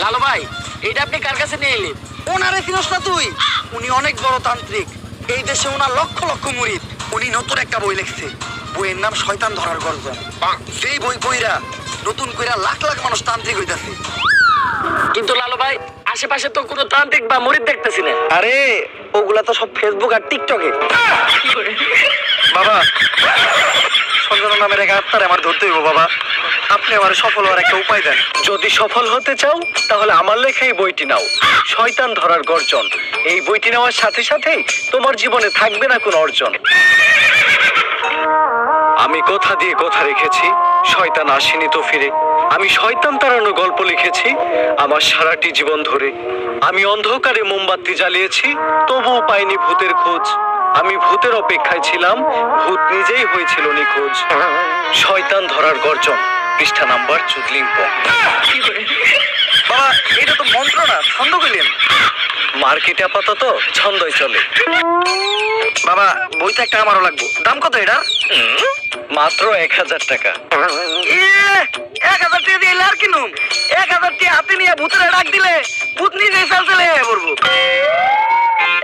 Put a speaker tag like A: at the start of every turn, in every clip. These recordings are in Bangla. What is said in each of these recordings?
A: লালু ভাই, এটা আপনি কার কাছে নিয়ে এলেন?
B: ওনারে চিনস না তুই? উনি অনেক বড় তান্ত্রিক, এই দেশে ওনার লক্ষ লক্ষ মুরিদ। উনি নতুন একটা বই লিখছে, বইয়ের নাম শয়তান ধরার গর্জন। সেই বই কইরা নতুন কইরা লাখ লাখ মানুষ তান্ত্রিক হইতাছে।
A: কিন্তু লালু ভাই, আশেপাশে তো কোনো তান্ত্রিক বা মুরিদ দেখতেছি না।
B: আরে ওগুলা তো সব ফেসবুক আর টিকটকে। বাবা, সঞ্জনা নামের এক আত্মারে আমার ধরতে হইব বাবা। আপনি আমার সফল হওয়ার একটা উপায় দেন।
C: যদি সফল হতে চাও তাহলে আমার লেখা এই বইটি নাও, শয়তান ধরার গর্জন। এই বইটি নেওয়ার সাথে সাথেই তোমার জীবনে থাকবে না কোনো অর্জন। আমি কথা দিয়ে কথা রেখেছি, শয়তান আসেনি তো ফিরে। আমি শয়তান তাড়ানোর গল্প লিখেছি আমার সারাটি জীবন ধরে। আমি অন্ধকারে মোমবাতি জ্বালিয়েছি, তবুও পাইনি ভূতের খোঁজ। আমি ভূতের অপেক্ষায় ছিলাম, ভূত নিজেই হয়েছিল নিখোঁজ। শয়তান ধরার গর্জন, পৃষ্ঠা নাম্বার চুদলিংপ।
B: বাবা, এটা তো মন্ত্র না, ছন্দ কইলেন।
C: মার্কেটে আপাতত ছন্দই চলে।
B: বাবা, বইটা একটা আমারও লাগবো। দাম কত এটা?
C: মাত্র 1000 টাকা।
B: 1000 টাকা দিয়ে আর কিনুম? 1000 টাকা হাতে নিয়ে ভূতের ডাক দিলে ভূত নিজেই চাল চলে পড়বো।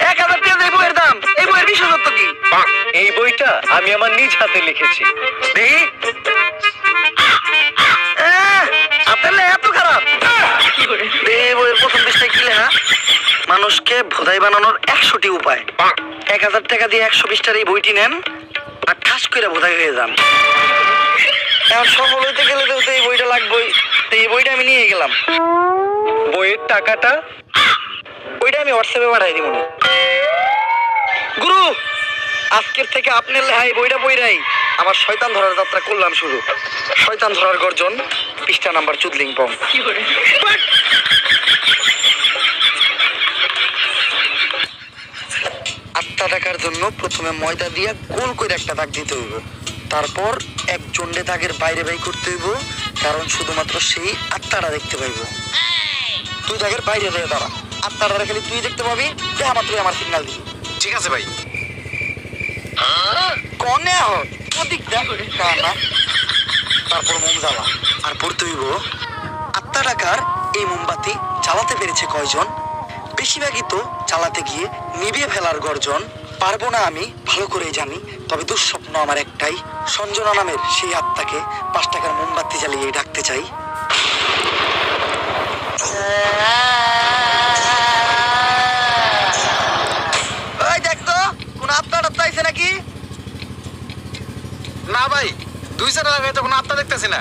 B: 1000 টাকা দিয়ে বইয়ের দাম, এই বইয়ের বিশেষত্ব কি?
C: এই বইটা আমি আমার নিজ হাতে লিখেছি।
B: দেখি, আপনার লেখা এত খারাপ? এই বইয়ের প্রথম পৃষ্ঠায় কি লেখা? মানুষকে ভোদাই বানানোর 100টি উপায়। 1000 টাকা দিয়ে 100 পৃষ্ঠার এই বইটি নেন আর ঠাস করে ভোদাই হয়ে যান। এখন সফল হইতে গেলে তো এই বইটা লাগবেই। তো এই বইটা আমি নিয়ে গেলাম।
C: বইয়ের টাকাটা?
B: ওইটা আমি হোয়াটসঅ্যাপে পাঠাই দিব। গুরু, আজকের থেকে আপনার লেখা এই বইটা বইরাই আমার শয়তান ধরার যাত্রা করলাম শুরু। শয়তান ধরার গর্জন, পৃষ্ঠা নাম্বার চুদলিংপং। আটটা টাকার জন্য প্রথমে ময়দা দিয়ে গোল করে একটা দাগ দিতে হইব। তারপর এক চন্ডে দাগের বাইরে বাই করতে হইব, কারণ শুধুমাত্র সেই আত্মাটা দেখতে পাইব। তুই দাগের বাইরে দিয়ে দাঁড়া, আত্মাটা খালি তুই দেখতে পাবি। দেখা মাত্র আমার সিগন্যাল দিবি।
A: ঠিক আছে ভাই।
B: কনে ওদিক দেখ না। তারপর মোম জ্বালা আর পড়তে হইব, আত্মা টাকার এই মোমবাতি চালাতে পেরেছে কয়জন? বেশিরভাগই তো চালাতে গিয়ে নিভিয়ে ফেলার গর্জন। পারবো না আমি ভালো করেই জানি, তবে দুঃস্বপ্ন আমার একটাই, সঞ্জনা নামের সেই আত্মাকে 5 টাকার মোমবাতি জ্বালিয়ে ডাকতে চাই। ওই দেখ তো, কোন আত্মাটা চাইছে নাকি?
A: না ভাই, 2 লাগাই তো কোনো আত্মা দেখতেছি না।